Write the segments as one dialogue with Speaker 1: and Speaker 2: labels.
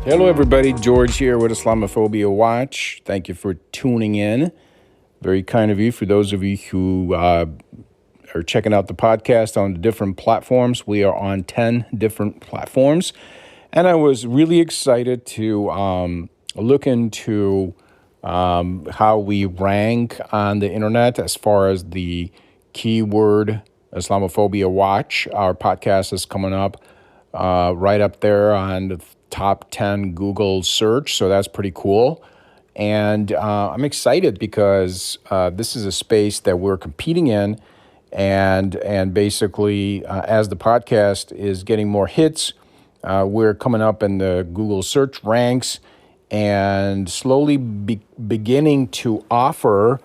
Speaker 1: Hello, everybody. George here with Islamophobia Watch. Thank you for tuning in. Very kind of you. For those of you who are checking out the podcast on the different platforms, we are on 10 different platforms. And I was really excited to look into how we rank on the internet as far as the keyword Islamophobia Watch. Our podcast is coming up right up there on the top 10 Google search, so that's pretty cool. And I'm excited because this is a space that we're competing in, and basically as the podcast is getting more hits, we're coming up in the Google search ranks and slowly beginning to offer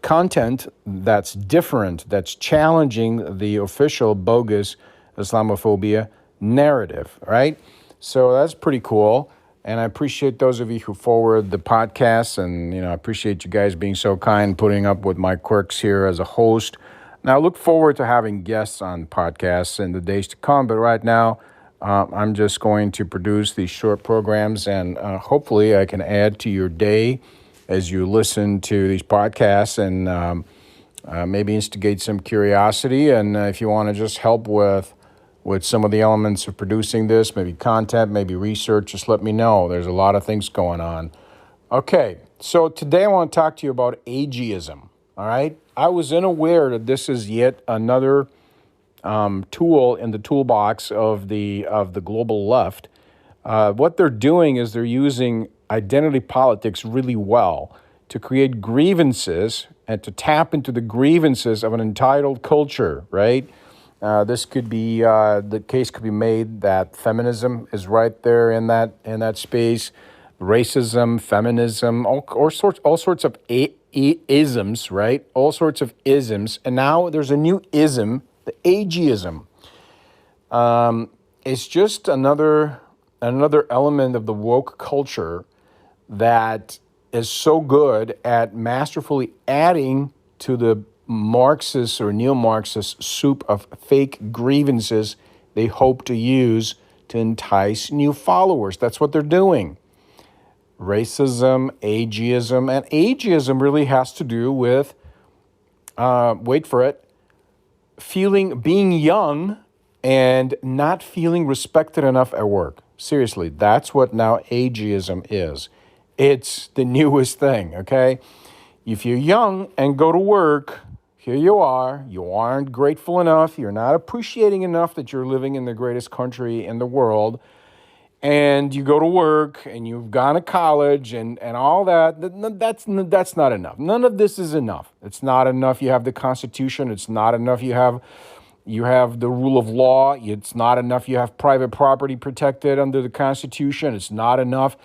Speaker 1: content that's different, that's challenging the official bogus Islamophobia narrative, right? So that's pretty cool. And I appreciate those of you who forward the podcast, and I appreciate you guys being so kind, putting up with my quirks here as a host. Now, I look forward to having guests on podcasts in the days to come, but right now, I'm just going to produce these short programs, and hopefully I can add to your day as you listen to these podcasts, and maybe instigate some curiosity. And if you want to just help with some of the elements of producing this, maybe content, maybe research, just let me know. There's a lot of things going on. Okay, so today I want to talk to you about ageism, all right? I was unaware that this is yet another tool in the toolbox of the global left. What they're doing is they're using identity politics really well to create grievances and to tap into the grievances of an entitled culture, right? This could be the case could be made that feminism is right there in that space, racism, feminism, all sorts of isms, right? All sorts of isms, and now there's a new ism, the ageism. It's just another element of the woke culture that is so good at masterfully adding to the Marxist or neo-Marxist soup of fake grievances they hope to use to entice new followers. That's what they're doing. Racism, ageism, and ageism really has to do with, wait for it, being young and not feeling respected enough at work. Seriously, that's what now ageism is. It's the newest thing, okay? If you're young and go to work, here you aren't grateful enough, you're not appreciating enough that you're living in the greatest country in the world, and you go to work and you've gone to college and all that's not enough. None of this is enough. It's not enough you have the Constitution. It's not enough you have the rule of law. It's not enough you have private property protected under the Constitution. It's not enough.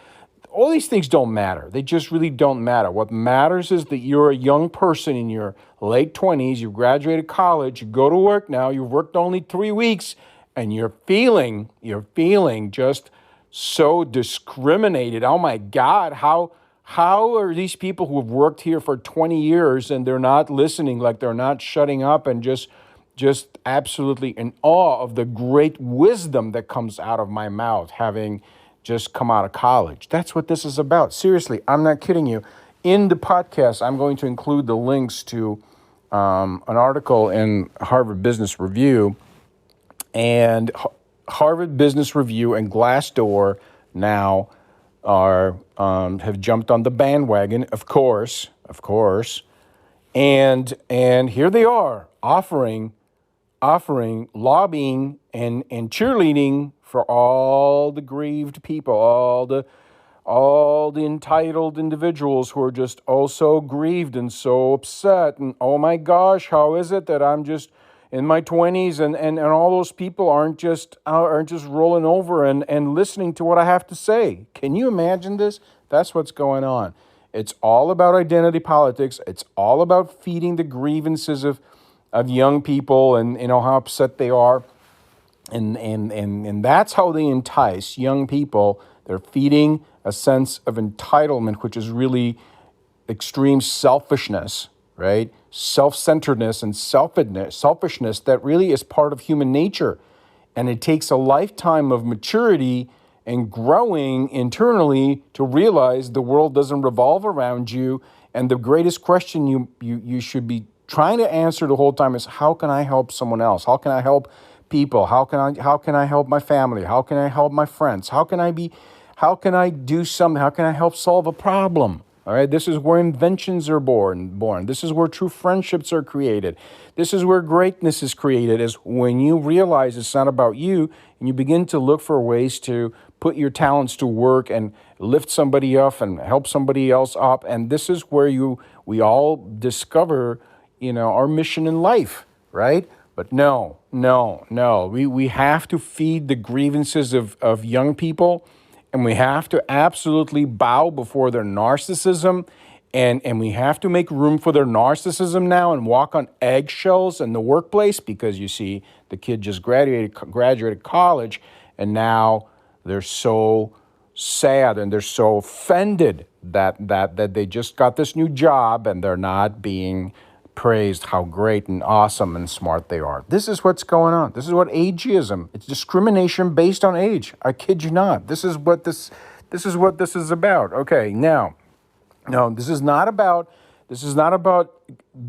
Speaker 1: All these things don't matter. They just really don't matter. What matters is that you're a young person in your late 20s, you graduated college, you go to work now, you've worked only 3 weeks, and you're feeling just so discriminated. Oh my God, how are these people who have worked here for 20 years and they're not listening, like they're not shutting up and just absolutely in awe of the great wisdom that comes out of my mouth, having just come out of college. That's what this is about. Seriously, I'm not kidding you. In the podcast, I'm going to include the links to an article in Harvard Business Review, and Harvard Business Review and Glassdoor now have jumped on the bandwagon, of course, and here they are offering lobbying and cheerleading for all the grieved people, all the entitled individuals who are just so grieved and so upset. And oh my gosh, how is it that I'm just in my 20s and all those people aren't just rolling over and listening to what I have to say? Can you imagine this? That's what's going on. It's all about identity politics. It's all about feeding the grievances of young people and how upset they are. And that's how they entice young people. They're feeding a sense of entitlement, which is really extreme selfishness, right? self-centeredness and selfishness that really is part of human nature. And it takes a lifetime of maturity and growing internally to realize the world doesn't revolve around you. And the greatest question you should be trying to answer the whole time is, how can I help someone else? How can I help people? How can I help my family? How can I help my friends? How can I do something? How can I help solve a problem? All right, this is where inventions are born. This is where true friendships are created. This is where greatness is created, is when you realize it's not about you and you begin to look for ways to put your talents to work and lift somebody up and help somebody else up. And this is where we all discover, our mission in life, right? But no. We have to feed the grievances of young people, and we have to absolutely bow before their narcissism, and we have to make room for their narcissism now and walk on eggshells in the workplace, because you see, the kid just graduated college, and now they're so sad and they're so offended that they just got this new job and they're not being praised how great and awesome and smart they are. This is what's going on. This is what ageism. It's discrimination based on age. I kid you not. This is what this is about. Okay, now, no, this is not about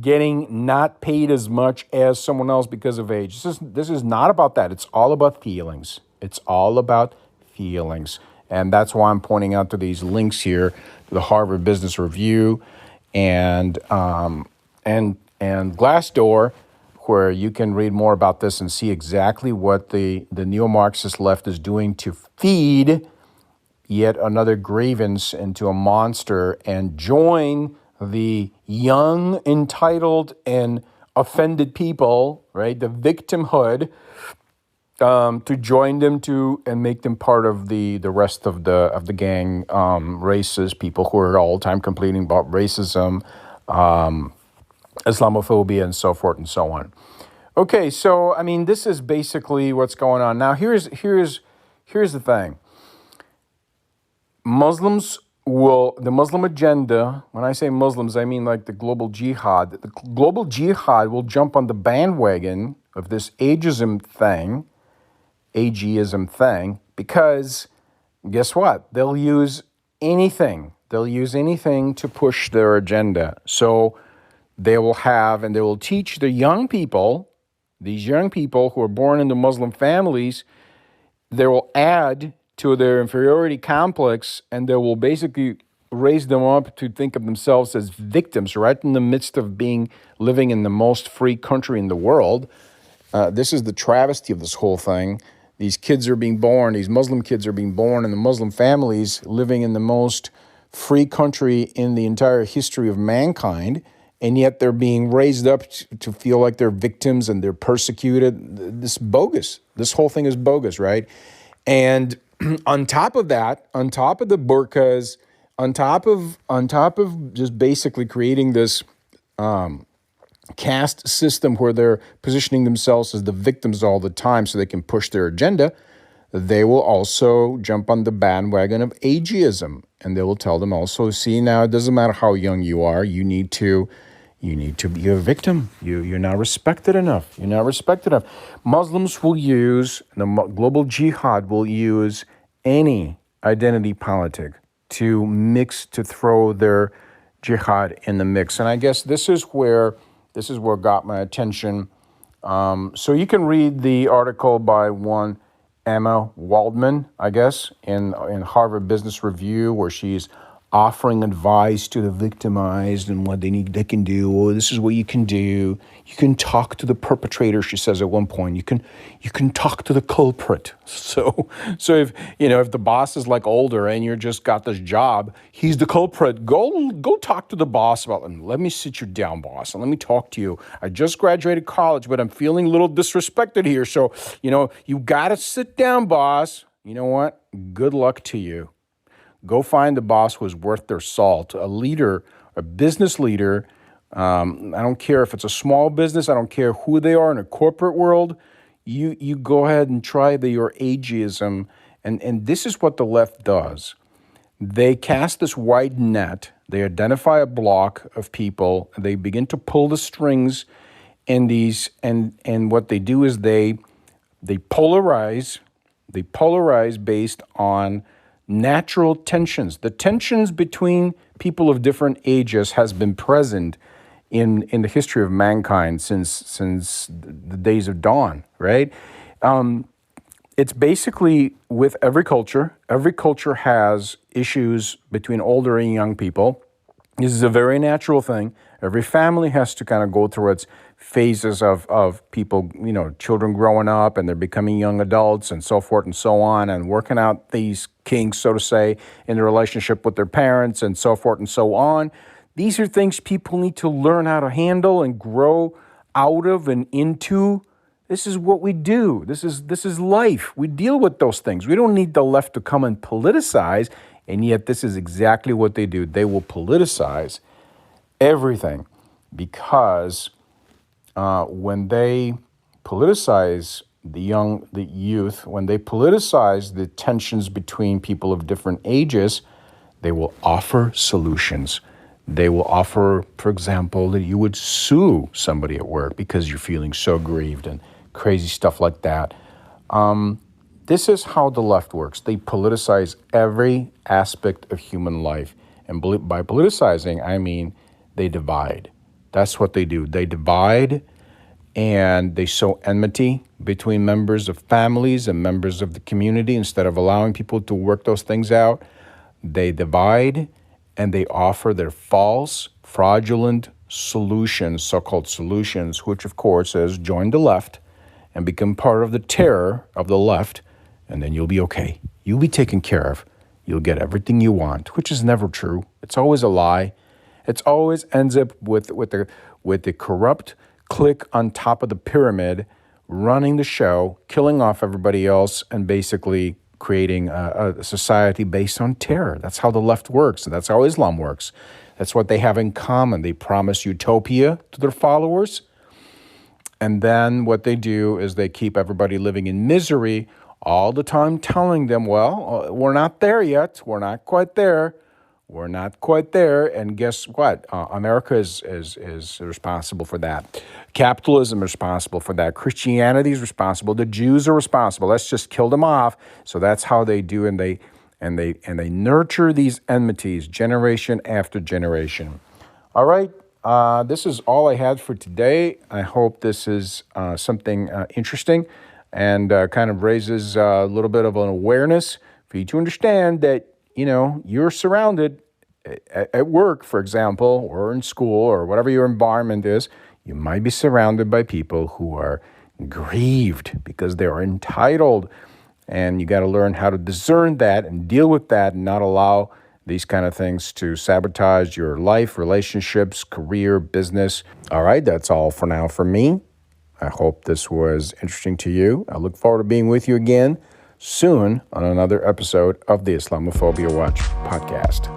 Speaker 1: getting not paid as much as someone else because of age. This is not about that. It's all about feelings. It's all about feelings. And that's why I'm pointing out to these links here to the Harvard Business Review and Glassdoor, where you can read more about this and see exactly what the neo-Marxist left is doing to feed yet another grievance into a monster and join the young, entitled, and offended people, right? The victimhood, to join them and make them part of the rest of the gang, racist people who are all the time complaining about racism, Islamophobia, and so forth and so on. Okay, so this is basically what's going on. Now, here's the thing. The Muslim agenda, when I say Muslims, I mean like the global jihad. The global jihad will jump on the bandwagon of this ageism thing, because guess what? They'll use anything. They'll use anything to push their agenda. So they will teach the young people, these young people who are born into Muslim families, they will add to their inferiority complex, and they will basically raise them up to think of themselves as victims right in the midst of living in the most free country in the world. This is the travesty of this whole thing. These Muslim kids are being born in the Muslim families, living in the most free country in the entire history of mankind, and yet they're being raised up to feel like they're victims and they're persecuted. This is bogus. This whole thing is bogus, right? And on top of that, on top of the burqas, on top of just basically creating this caste system where they're positioning themselves as the victims all the time so they can push their agenda, they will also jump on the bandwagon of ageism. And they will tell them also, see, now it doesn't matter how young you are, you need to be a victim. You're not respected enough. You're not respected enough. Muslims will use, the global jihad will use any identity politic to throw their jihad in the mix. And I guess this is where got my attention. So you can read the article by one Emma Waldman, I guess, in Harvard Business Review, where she's offering advice to the victimized and what they can do. Oh, this is what you can do. You can talk to the perpetrator, she says at one point. You can talk to the culprit. So if the boss is like older and you're just got this job, he's the culprit. Go talk to the boss about him. Let me sit you down, boss, and let me talk to you. I just graduated college, but I'm feeling a little disrespected here. So, you gotta sit down, boss. You know what? Good luck to you. Go find the boss who is worth their salt, a leader, a business leader. I don't care if it's a small business. I don't care who they are in a corporate world. You go ahead and try your ageism. And this is what the left does. They cast this wide net They identify a block of people. They begin to pull the strings in these, and what they do is they polarize. They polarize based on natural tensions. The tensions between people of different ages has been present in the history of mankind since the days of dawn, right? It's basically with every culture. Every culture has issues between older and young people. This is a very natural thing. Every family has to kind of go through its phases of people, children growing up and they're becoming young adults and so forth and so on, and working out these kinks, so to say, in the relationship with their parents and so forth and so on. These are things people need to learn how to handle and grow out of and into. This is what we do. This is life. We deal with those things. We don't need the left to come and politicize, and yet this is exactly what they do. They will politicize everything because when they politicize the youth, when they politicize the tensions between people of different ages, they will offer solutions. They will offer, for example, that you would sue somebody at work because you're feeling so grieved and crazy stuff like that. This is how the left works. They politicize every aspect of human life. And by politicizing, I mean they divide. That's what they do. They divide and they sow enmity between members of families and members of the community. Instead of allowing people to work those things out, they divide and they offer their false, fraudulent solutions, so-called solutions, which of course is join the left and become part of the terror of the left, and then you'll be okay. You'll be taken care of. You'll get everything you want, which is never true. It's always a lie. It always ends up with the corrupt clique on top of the pyramid running the show, killing off everybody else, and basically creating a society based on terror. That's how the left works, and that's how Islam works. That's what they have in common. They promise utopia to their followers, and then what they do is they keep everybody living in misery all the time, telling them, well, we're not there yet. We're not quite there. We're not quite there. And guess what? America is responsible for that. Capitalism is responsible for that. Christianity is responsible. The Jews are responsible. Let's just kill them off. So that's how they do, and they nurture these enmities generation after generation. All right. This is all I had for today. I hope this is something interesting and kind of raises a little bit of an awareness for you to understand that, you're surrounded at work, for example, or in school, or whatever your environment is. You might be surrounded by people who are grieved because they are entitled. And you got to learn how to discern that and deal with that and not allow these kind of things to sabotage your life, relationships, career, business. All right, that's all for now from me. I hope this was interesting to you. I look forward to being with you again soon on another episode of the Islamophobia Watch podcast.